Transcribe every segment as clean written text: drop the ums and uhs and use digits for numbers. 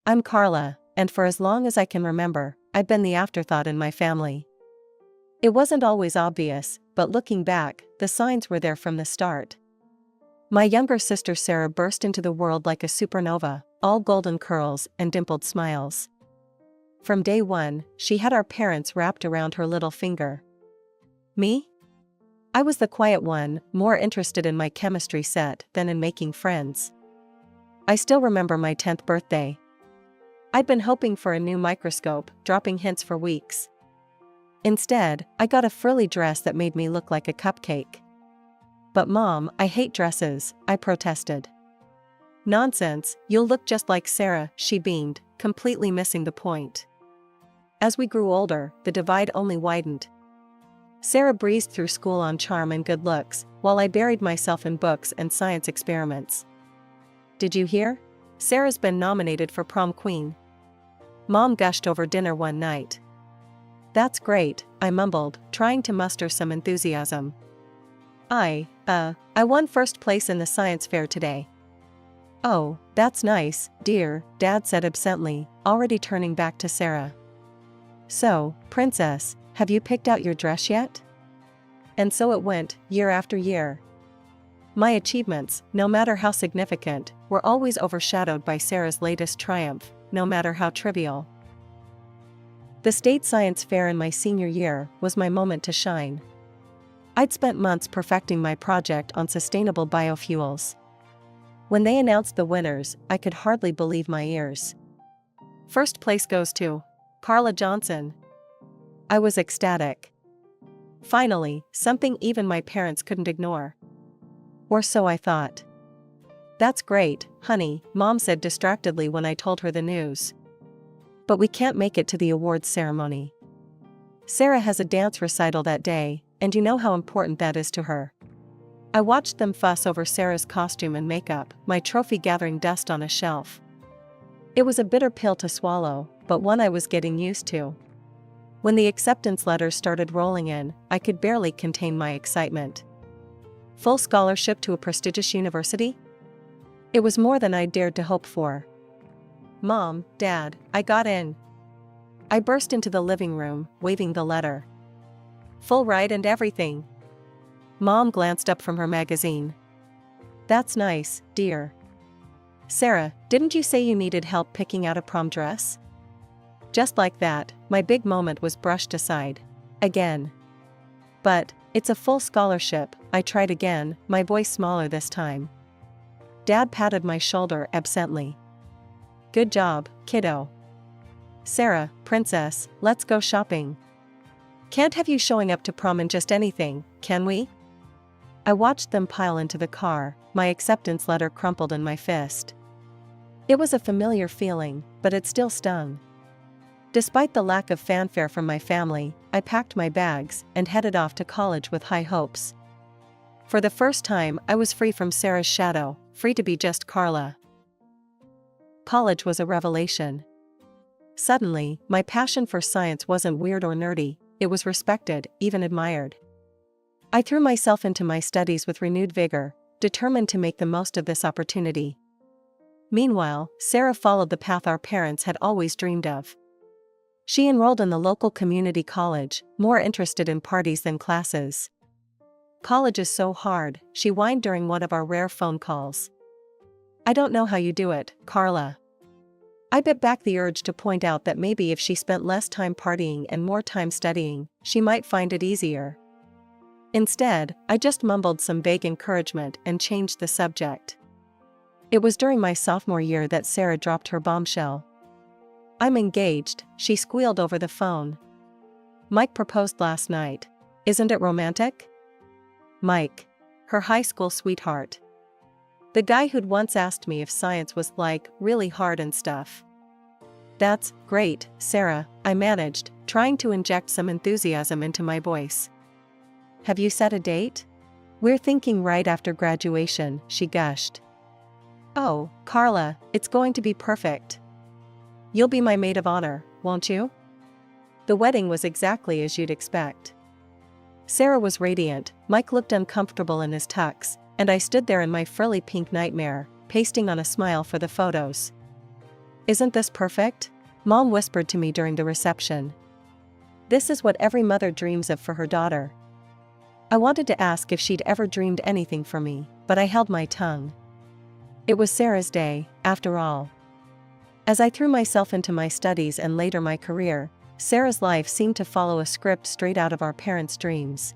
I'm Carla, and for as long as I can remember, I've been the afterthought in my family. It wasn't always obvious, but looking back, the signs were there from the start. My younger sister Sarah burst into the world like a supernova, all golden curls and dimpled smiles. From day one, she had our parents wrapped around her little finger. Me? I was the quiet one, more interested in my chemistry set than in making friends. I still remember my 10th birthday. I'd been hoping for a new microscope, dropping hints for weeks. Instead, I got a frilly dress that made me look like a cupcake. But Mom, I hate dresses, I protested. Nonsense, you'll look just like Sarah, she beamed, completely missing the point. As we grew older, the divide only widened. Sarah breezed through school on charm and good looks, while I buried myself in books and science experiments. Did you hear? Sarah's been nominated for prom queen. Mom gushed over dinner one night. That's great, I mumbled, trying to muster some enthusiasm. I won first place in the science fair today. Oh, that's nice, dear, Dad said absently, already turning back to Sarah. So, Princess, have you picked out your dress yet? And so it went, year after year. My achievements, no matter how significant, were always overshadowed by Sarah's latest triumph, no matter how trivial. The state science fair in my senior year was my moment to shine. I'd spent months perfecting my project on sustainable biofuels. When they announced the winners, I could hardly believe my ears. First place goes to Carla Johnson. I was ecstatic. Finally, something even my parents couldn't ignore. Or so I thought. That's great, honey, Mom said distractedly when I told her the news. But we can't make it to the awards ceremony. Sarah has a dance recital that day, and you know how important that is to her. I watched them fuss over Sarah's costume and makeup, my trophy gathering dust on a shelf. It was a bitter pill to swallow, but one I was getting used to. When the acceptance letters started rolling in, I could barely contain my excitement. Full scholarship to a prestigious university? It was more than I'd dared to hope for. Mom, Dad, I got in. I burst into the living room, waving the letter. Full ride and everything. Mom glanced up from her magazine. That's nice, dear. Sarah, didn't you say you needed help picking out a prom dress? Just like that, my big moment was brushed aside. Again. But, it's a full scholarship, I tried again, my voice smaller this time. Dad patted my shoulder absently. Good job, kiddo. Sarah, Princess, let's go shopping. Can't have you showing up to prom in just anything, can we? I watched them pile into the car, my acceptance letter crumpled in my fist. It was a familiar feeling, but it still stung. Despite the lack of fanfare from my family, I packed my bags and headed off to college with high hopes. For the first time, I was free from Sarah's shadow, free to be just Carla. College was a revelation. Suddenly, my passion for science wasn't weird or nerdy, it was respected, even admired. I threw myself into my studies with renewed vigor, determined to make the most of this opportunity. Meanwhile, Sarah followed the path our parents had always dreamed of. She enrolled in the local community college, more interested in parties than classes. College is so hard, she whined during one of our rare phone calls. I don't know how you do it, Carla. I bit back the urge to point out that maybe if she spent less time partying and more time studying, she might find it easier. Instead, I just mumbled some vague encouragement and changed the subject. It was during my sophomore year that Sarah dropped her bombshell. I'm engaged, she squealed over the phone. Mike proposed last night. Isn't it romantic? Mike. Her high school sweetheart. The guy who'd once asked me if science was like, really hard and stuff. That's great, Sarah, I managed, trying to inject some enthusiasm into my voice. Have you set a date? We're thinking right after graduation, she gushed. Oh, Carla, it's going to be perfect. You'll be my maid of honor, won't you? The wedding was exactly as you'd expect. Sarah was radiant, Mike looked uncomfortable in his tux, and I stood there in my frilly pink nightmare, pasting on a smile for the photos. Isn't this perfect? Mom whispered to me during the reception. This is what every mother dreams of for her daughter. I wanted to ask if she'd ever dreamed anything for me, but I held my tongue. It was Sarah's day, after all. As I threw myself into my studies and later my career, Sarah's life seemed to follow a script straight out of our parents' dreams.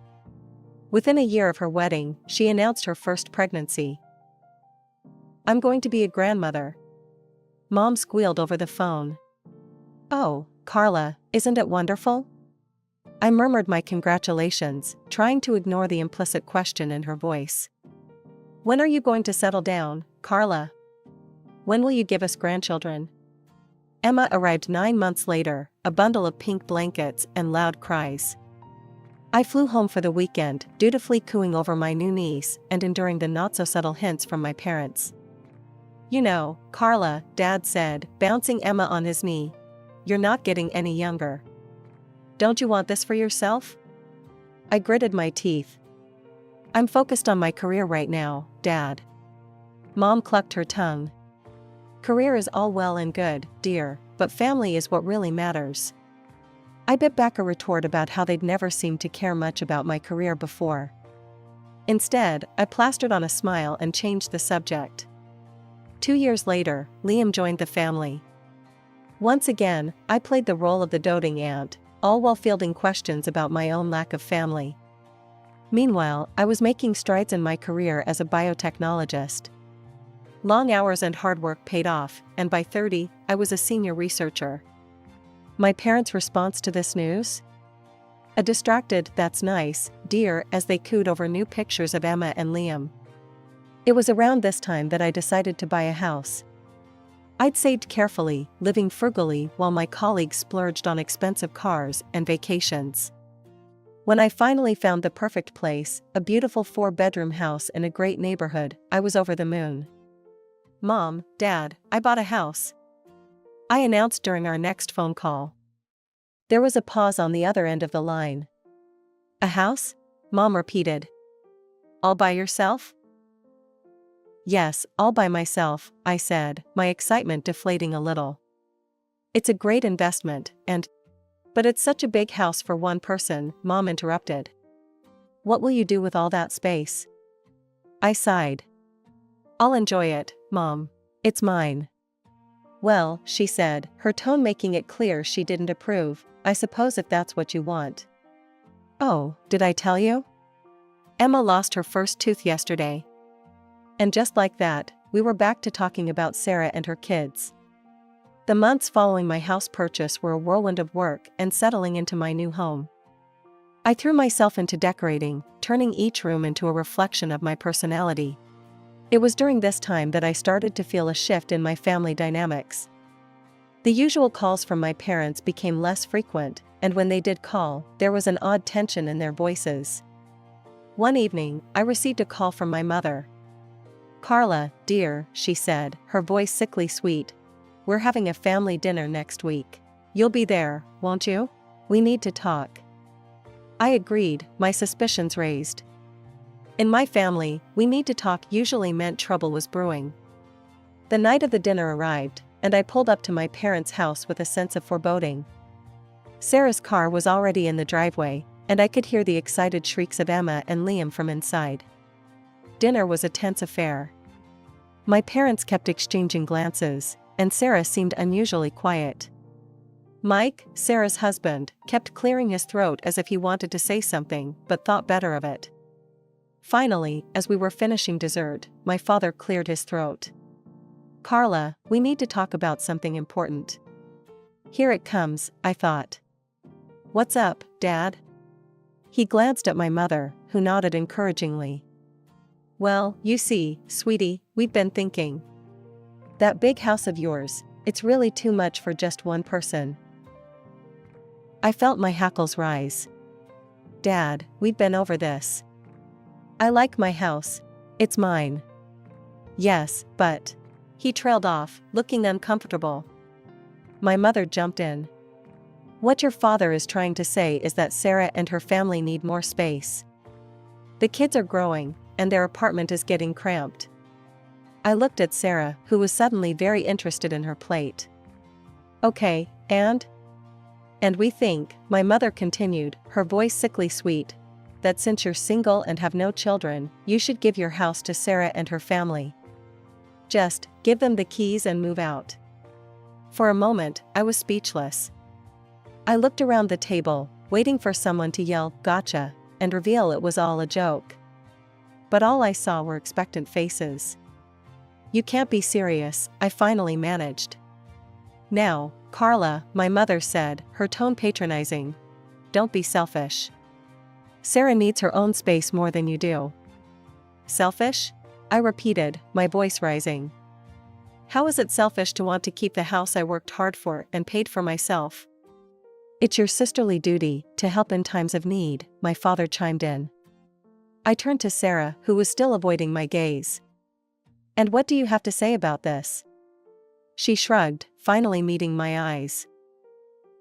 Within a year of her wedding, she announced her first pregnancy. "I'm going to be a grandmother." Mom squealed over the phone. "Oh, Carla, isn't it wonderful?" I murmured my congratulations, trying to ignore the implicit question in her voice. "When are you going to settle down, Carla? When will you give us grandchildren?" Emma arrived 9 months later, a bundle of pink blankets and loud cries. I flew home for the weekend, dutifully cooing over my new niece and enduring the not-so-subtle hints from my parents. "You know, Carla," Dad said, bouncing Emma on his knee, "you're not getting any younger. Don't you want this for yourself?" I gritted my teeth. "I'm focused on my career right now, Dad." Mom clucked her tongue. "Career is all well and good, dear, but family is what really matters." I bit back a retort about how they'd never seemed to care much about my career before. Instead, I plastered on a smile and changed the subject. 2 years later, Liam joined the family. Once again, I played the role of the doting aunt, all while fielding questions about my own lack of family. Meanwhile, I was making strides in my career as a biotechnologist. Long hours and hard work paid off, and by 30, I was a senior researcher. My parents' response to this news? A distracted "that's nice, dear," as they cooed over new pictures of Emma and Liam. It was around this time that I decided to buy a house. I'd saved carefully, living frugally while my colleagues splurged on expensive cars and vacations. When I finally found the perfect place, a beautiful 4-bedroom house in a great neighborhood, I was over the moon. "Mom, Dad, I bought a house," I announced during our next phone call. There was a pause on the other end of the line. "A house?" Mom repeated. "All by yourself?" "Yes, all by myself," I said, my excitement deflating a little. "It's a great investment, and—" "But it's such a big house for one person," Mom interrupted. "What will you do with all that space?" I sighed. "I'll enjoy it, Mom. It's mine." "Well," she said, her tone making it clear she didn't approve, "I suppose if that's what you want." "Oh, did I tell you? Emma lost her first tooth yesterday." And just like that, we were back to talking about Sarah and her kids. The months following my house purchase were a whirlwind of work and settling into my new home. I threw myself into decorating, turning each room into a reflection of my personality. It was during this time that I started to feel a shift in my family dynamics. The usual calls from my parents became less frequent, and when they did call, there was an odd tension in their voices. One evening, I received a call from my mother. "Carla, dear," she said, her voice sickly sweet, "we're having a family dinner next week. You'll be there, won't you? We need to talk." I agreed, my suspicions raised. In my family, "we need to talk" usually meant trouble was brewing. The night of the dinner arrived, and I pulled up to my parents' house with a sense of foreboding. Sarah's car was already in the driveway, and I could hear the excited shrieks of Emma and Liam from inside. Dinner was a tense affair. My parents kept exchanging glances, and Sarah seemed unusually quiet. Mike, Sarah's husband, kept clearing his throat as if he wanted to say something, but thought better of it. Finally, as we were finishing dessert, my father cleared his throat. "Carla, we need to talk about something important." Here it comes, I thought. "What's up, Dad?" He glanced at my mother, who nodded encouragingly. "Well, you see, sweetie, we've been thinking. That big house of yours, it's really too much for just one person." I felt my hackles rise. "Dad, we've been over this. I like my house. It's mine." "Yes, but—" He trailed off, looking uncomfortable. My mother jumped in. "What your father is trying to say is that Sarah and her family need more space. The kids are growing, and their apartment is getting cramped." I looked at Sarah, who was suddenly very interested in her plate. Okay, and? And we think, my mother continued, her voice sickly sweet, that since you're single and have no children, you should give your house to Sarah and her family. Just give them the keys and move out. For a moment, I was speechless. I looked around the table, waiting for someone to yell, "Gotcha," and reveal it was all a joke. But all I saw were expectant faces. You can't be serious, I finally managed. Now, Carla, my mother said, her tone patronizing. Don't be selfish. Sarah needs her own space more than you do. Selfish? I repeated, my voice rising. How is it selfish to want to keep the house I worked hard for and paid for myself? It's your sisterly duty to help in times of need, my father chimed in. I turned to Sarah, who was still avoiding my gaze. And what do you have to say about this? She shrugged, finally meeting my eyes.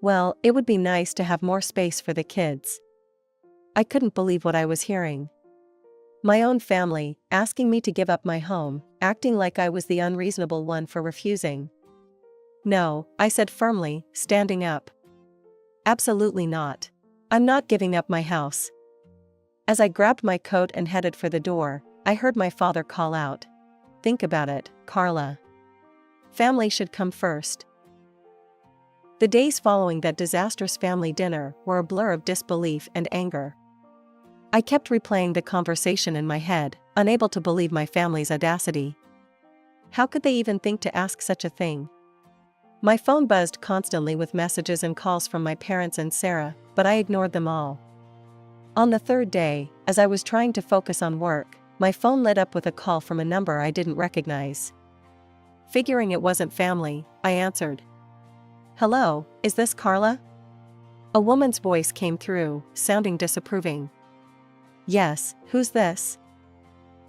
Well, it would be nice to have more space for the kids. I couldn't believe what I was hearing. My own family, asking me to give up my home, acting like I was the unreasonable one for refusing. No, I said firmly, standing up. Absolutely not. I'm not giving up my house. As I grabbed my coat and headed for the door, I heard my father call out. Think about it, Carla. Family should come first. The days following that disastrous family dinner were a blur of disbelief and anger. I kept replaying the conversation in my head, unable to believe my family's audacity. How could they even think to ask such a thing? My phone buzzed constantly with messages and calls from my parents and Sarah, but I ignored them all. On the third day, as I was trying to focus on work, my phone lit up with a call from a number I didn't recognize. Figuring it wasn't family, I answered. Hello, is this Carla? A woman's voice came through, sounding disapproving. Yes, who's this?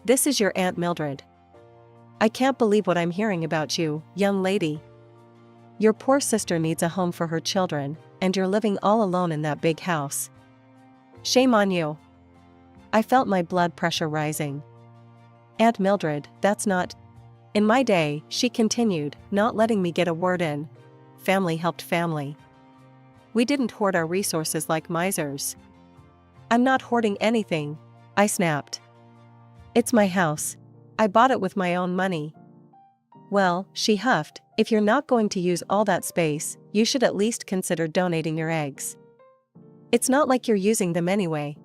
This is your Aunt Mildred. I can't believe what I'm hearing about you, young lady. Your poor sister needs a home for her children, and you're living all alone in that big house. Shame on you. I felt my blood pressure rising. Aunt Mildred, that's not... In my day, she continued, not letting me get a word in. Family helped family. We didn't hoard our resources like misers. I'm not hoarding anything, I snapped. It's my house. I bought it with my own money. Well, she huffed, if you're not going to use all that space, you should at least consider donating your eggs. It's not like you're using them anyway.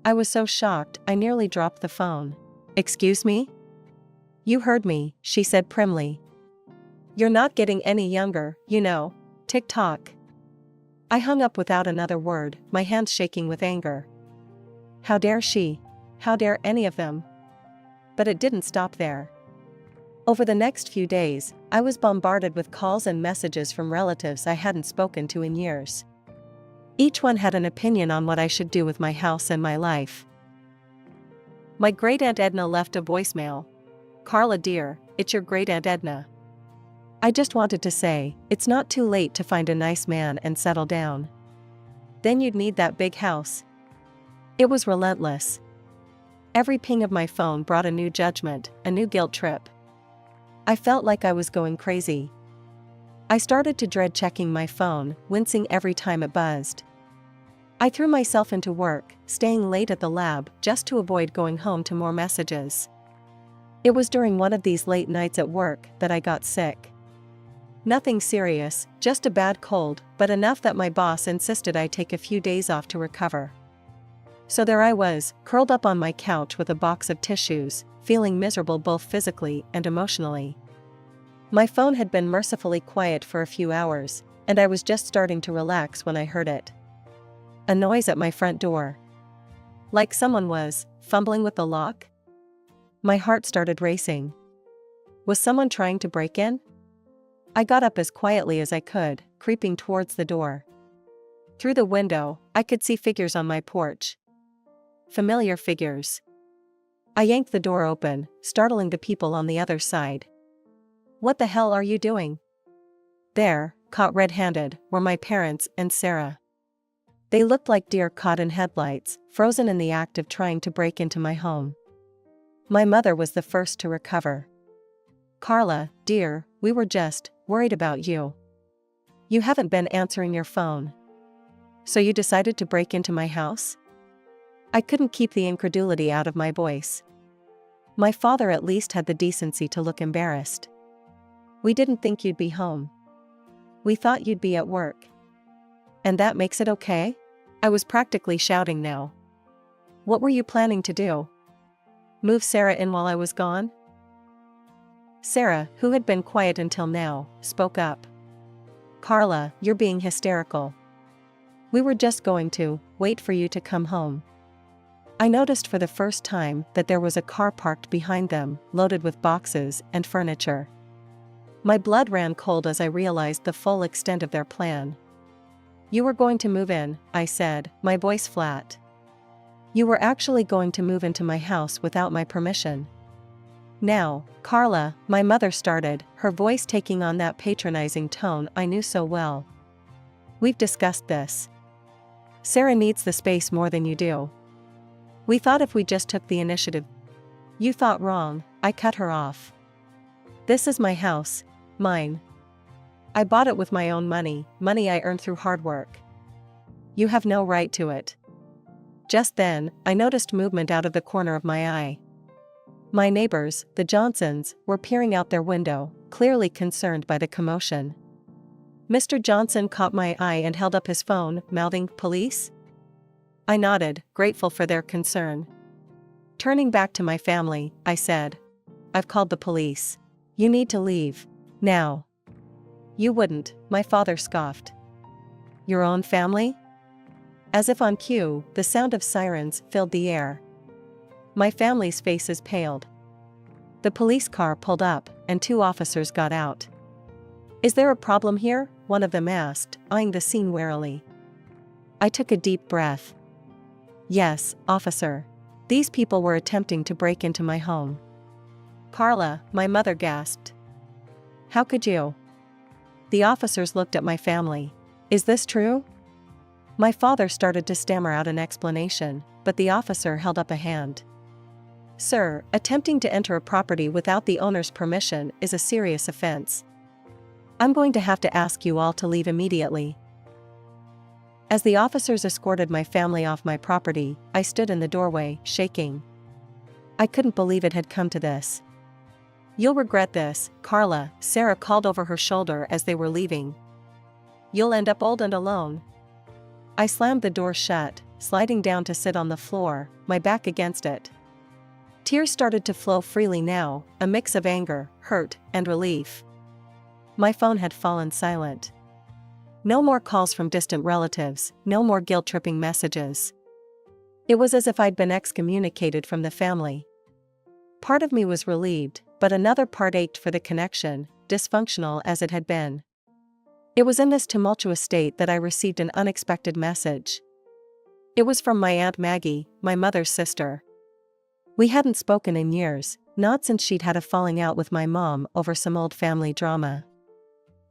I was so shocked, I nearly dropped the phone. Excuse me? You heard me, she said primly. You're not getting any younger, you know. Tick-tock. I hung up without another word, my hands shaking with anger. How dare she? How dare any of them? But it didn't stop there. Over the next few days, I was bombarded with calls and messages from relatives I hadn't spoken to in years. Each one had an opinion on what I should do with my house and my life. My great-aunt Edna left a voicemail. Carla dear, it's your great-aunt Edna. I just wanted to say, it's not too late to find a nice man and settle down. Then you'd need that big house. It was relentless. Every ping of my phone brought a new judgment, a new guilt trip. I felt like I was going crazy. I started to dread checking my phone, wincing every time it buzzed. I threw myself into work, staying late at the lab just to avoid going home to more messages. It was during one of these late nights at work that I got sick. Nothing serious, just a bad cold, but enough that my boss insisted I take a few days off to recover. So there I was, curled up on my couch with a box of tissues, feeling miserable both physically and emotionally. My phone had been mercifully quiet for a few hours, and I was just starting to relax when I heard it. A noise at my front door. Like someone was fumbling with the lock. My heart started racing. Was someone trying to break in? I got up as quietly as I could, creeping towards the door. Through the window, I could see figures on my porch. Familiar figures. I yanked the door open, startling the people on the other side. What the hell are you doing? There, caught red-handed, were my parents and Sarah. They looked like deer caught in headlights, frozen in the act of trying to break into my home. My mother was the first to recover. Carla, dear, we were just worried about you. You haven't been answering your phone. So you decided to break into my house? I couldn't keep the incredulity out of my voice. My father at least had the decency to look embarrassed. We didn't think you'd be home. We thought you'd be at work. And that makes it okay? I was practically shouting now. What were you planning to do? Move Sarah in while I was gone? Sarah, who had been quiet until now, spoke up. Carla, you're being hysterical. We were just going to wait for you to come home. I noticed for the first time that there was a car parked behind them, loaded with boxes and furniture. My blood ran cold as I realized the full extent of their plan. You were going to move in, I said, my voice flat. You were actually going to move into my house without my permission. Now, Carla, my mother started, her voice taking on that patronizing tone I knew so well. We've discussed this. Sarah needs the space more than you do. We thought if we just took the initiative. You thought wrong, I cut her off. This is my house, mine. I bought it with my own money, money I earned through hard work. You have no right to it. Just then, I noticed movement out of the corner of my eye. My neighbors, the Johnsons, were peering out their window, clearly concerned by the commotion. Mr. Johnson caught my eye and held up his phone, mouthing, "Police?" I nodded, grateful for their concern. Turning back to my family, I said, "I've called the police. You need to leave. Now." "You wouldn't," my father scoffed. "Your own family?" As if on cue, the sound of sirens filled the air. My family's faces paled. The police car pulled up, and 2 officers got out. "Is there a problem here?" one of them asked, eyeing the scene warily. I took a deep breath. "Yes, officer. These people were attempting to break into my home." "Carla," my mother gasped. "How could you?" The officers looked at my family. "Is this true?" My father started to stammer out an explanation, but the officer held up a hand. "Sir, attempting to enter a property without the owner's permission is a serious offense. I'm going to have to ask you all to leave immediately." As the officers escorted my family off my property, I stood in the doorway, shaking. I couldn't believe it had come to this. "You'll regret this, Carla," Sarah called over her shoulder as they were leaving. "You'll end up old and alone." I slammed the door shut, sliding down to sit on the floor, my back against it. Tears started to flow freely now, a mix of anger, hurt, and relief. My phone had fallen silent. No more calls from distant relatives, no more guilt-tripping messages. It was as if I'd been excommunicated from the family. Part of me was relieved, but another part ached for the connection, dysfunctional as it had been. It was in this tumultuous state that I received an unexpected message. It was from my Aunt Maggie, my mother's sister. We hadn't spoken in years, not since she'd had a falling out with my mom over some old family drama.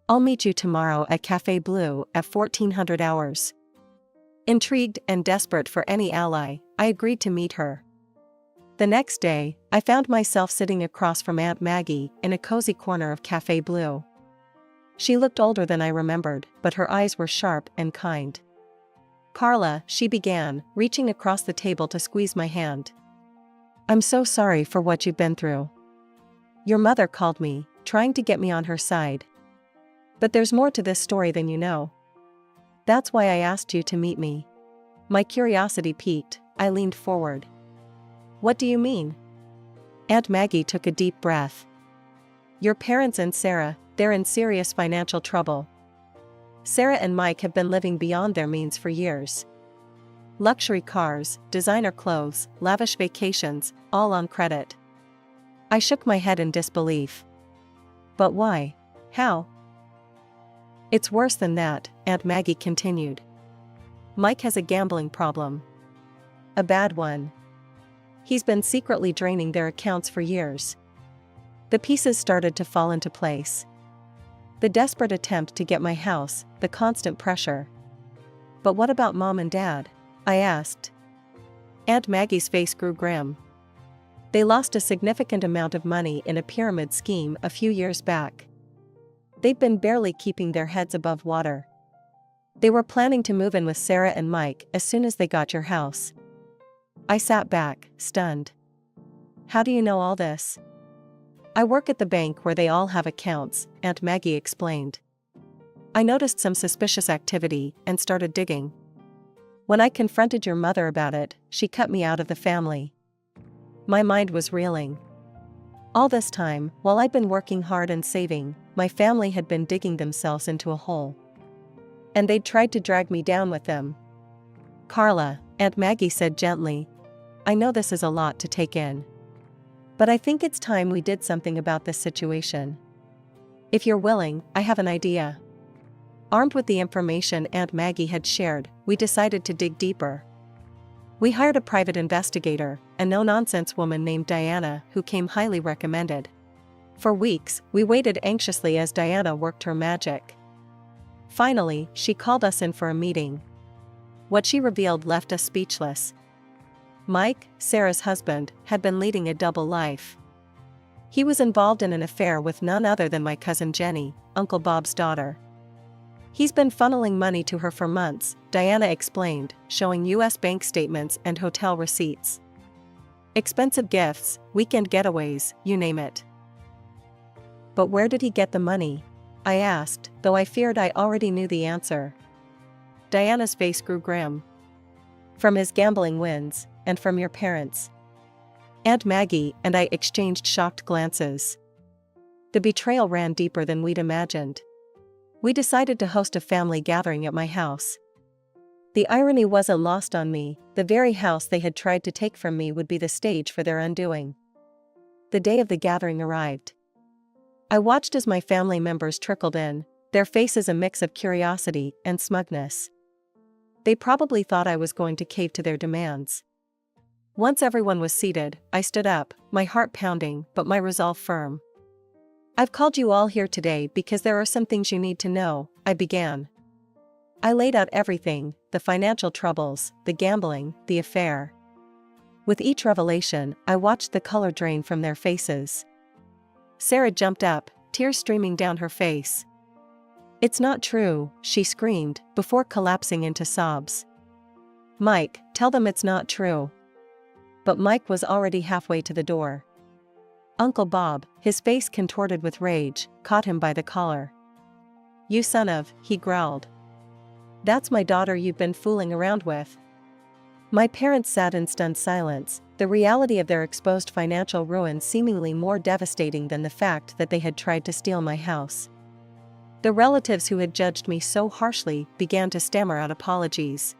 "I'll meet you tomorrow at Café Bleu at 1400 hours." Intrigued and desperate for any ally, I agreed to meet her. The next day, I found myself sitting across from Aunt Maggie in a cozy corner of Café Bleu. She looked older than I remembered, but her eyes were sharp and kind. "Carla," she began, reaching across the table to squeeze my hand. "I'm so sorry for what you've been through. Your mother called me, trying to get me on her side. But there's more to this story than you know. That's why I asked you to meet me." My curiosity piqued, I leaned forward. "What do you mean?" Aunt Maggie took a deep breath. "Your parents and Sarah, they're in serious financial trouble. Sarah and Mike have been living beyond their means for years. Luxury cars, designer clothes, lavish vacations, all on credit." I shook my head in disbelief. "But why? How?" "It's worse than that," Aunt Maggie continued. "Mike has a gambling problem. A bad one. He's been secretly draining their accounts for years." The pieces started to fall into place. The desperate attempt to get my house, the constant pressure. "But what about Mom and Dad?" I asked. Aunt Maggie's face grew grim. "They lost a significant amount of money in a pyramid scheme a few years back. They'd been barely keeping their heads above water. They were planning to move in with Sarah and Mike as soon as they got your house. I sat back, stunned. How do you know all this? I work at the bank where they all have accounts, Aunt Maggie explained. I noticed some suspicious activity and started digging. When I confronted your mother about it, she cut me out of the family. My mind was reeling. All this time, while I'd been working hard and saving, my family had been digging themselves into a hole. And they'd tried to drag me down with them. Carla, Aunt Maggie said gently, I know this is a lot to take in. But I think it's time we did something about this situation. If you're willing, I have an idea. Armed with the information Aunt Maggie had shared, we decided to dig deeper. We hired a private investigator, a no-nonsense woman named Diana who came highly recommended. For weeks, we waited anxiously as Diana worked her magic. Finally, she called us in for a meeting. What she revealed left us speechless. Mike, Sarah's husband, had been leading a double life. He was involved in an affair with none other than my cousin Jenny, Uncle Bob's daughter. He's been funneling money to her for months, Diana explained, showing U.S. bank statements and hotel receipts. Expensive gifts, weekend getaways, you name it. But where did he get the money? I asked, though I feared I already knew the answer. Diana's face grew grim. From his gambling wins, and from your parents. Aunt Maggie and I exchanged shocked glances. The betrayal ran deeper than we'd imagined. We decided to host a family gathering at my house. The irony wasn't lost on me, the very house they had tried to take from me would be the stage for their undoing. The day of the gathering arrived. I watched as my family members trickled in, their faces a mix of curiosity and smugness. They probably thought I was going to cave to their demands. Once everyone was seated, I stood up, my heart pounding but my resolve firm. I've called you all here today because there are some things you need to know, I began. I laid out everything, the financial troubles, the gambling, the affair. With each revelation, I watched the color drain from their faces. Sarah jumped up, tears streaming down her face. It's not true, she screamed, before collapsing into sobs. Mike, tell them it's not true. But Mike was already halfway to the door. Uncle Bob, his face contorted with rage, caught him by the collar. You son of, he growled. That's my daughter you've been fooling around with. My parents sat in stunned silence, the reality of their exposed financial ruin seemingly more devastating than the fact that they had tried to steal my house. The relatives who had judged me so harshly began to stammer out apologies.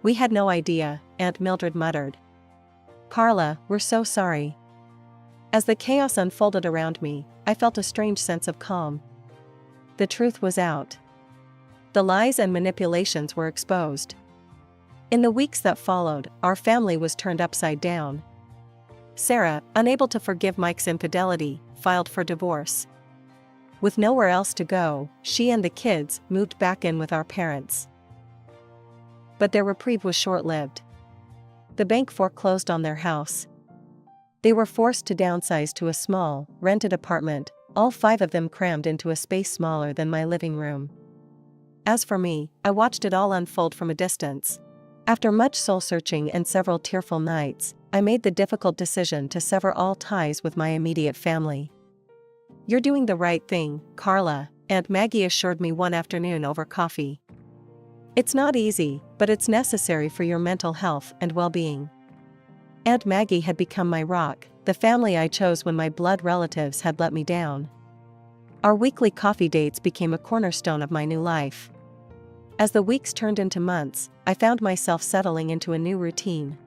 We had no idea, Aunt Mildred muttered. Carla, we're so sorry. As the chaos unfolded around me, I felt a strange sense of calm. The truth was out. The lies and manipulations were exposed. In the weeks that followed, our family was turned upside down. Sarah, unable to forgive Mike's infidelity, filed for divorce. With nowhere else to go, she and the kids moved back in with our parents. But their reprieve was short-lived. The bank foreclosed on their house. They were forced to downsize to a small, rented apartment, all 5 of them crammed into a space smaller than my living room. As for me, I watched it all unfold from a distance. After much soul-searching and several tearful nights, I made the difficult decision to sever all ties with my immediate family. You're doing the right thing, Carla, Aunt Maggie assured me one afternoon over coffee. It's not easy, but it's necessary for your mental health and well-being. Aunt Maggie had become my rock, the family I chose when my blood relatives had let me down. Our weekly coffee dates became a cornerstone of my new life. As the weeks turned into months, I found myself settling into a new routine.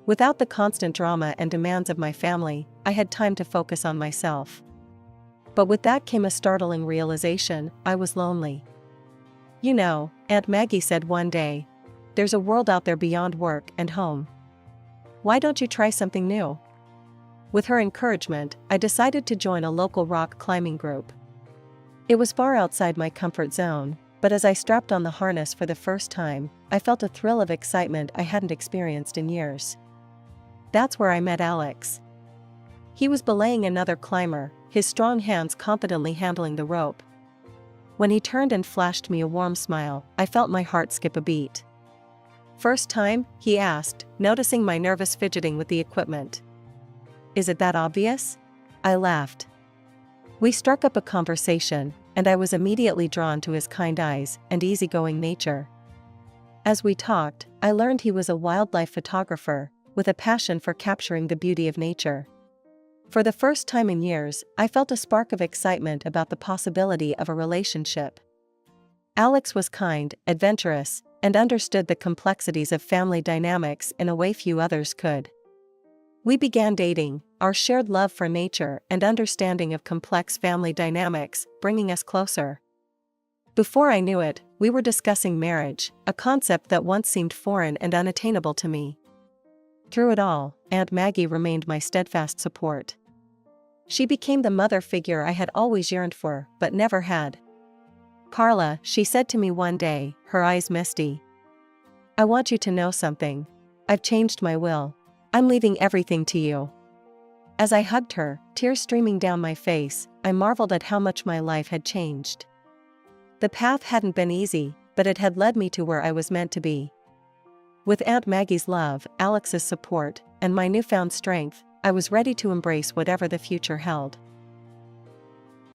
Without the constant drama and demands of my family, I had time to focus on myself. But with that came a startling realization: I was lonely. You know, Aunt Maggie said one day, there's a world out there beyond work and home. Why don't you try something new? With her encouragement, I decided to join a local rock climbing group. It was far outside my comfort zone, but as I strapped on the harness for the first time, I felt a thrill of excitement I hadn't experienced in years. That's where I met Alex. He was belaying another climber, his strong hands confidently handling the rope. When he turned and flashed me a warm smile, I felt my heart skip a beat. "First time?" he asked, noticing my nervous fidgeting with the equipment. "Is it that obvious?" I laughed. We struck up a conversation, and I was immediately drawn to his kind eyes and easygoing nature. As we talked, I learned he was a wildlife photographer, with a passion for capturing the beauty of nature. For the first time in years, I felt a spark of excitement about the possibility of a relationship. Alex was kind, adventurous, and understood the complexities of family dynamics in a way few others could. We began dating, our shared love for nature and understanding of complex family dynamics bringing us closer. Before I knew it, we were discussing marriage, a concept that once seemed foreign and unattainable to me. Through it all, Aunt Maggie remained my steadfast support. She became the mother figure I had always yearned for, but never had. "Carla," she said to me one day, her eyes misty. "I want you to know something. I've changed my will. I'm leaving everything to you." As I hugged her, tears streaming down my face, I marveled at how much my life had changed. The path hadn't been easy, but it had led me to where I was meant to be. With Aunt Maggie's love, Alex's support, and my newfound strength, I was ready to embrace whatever the future held.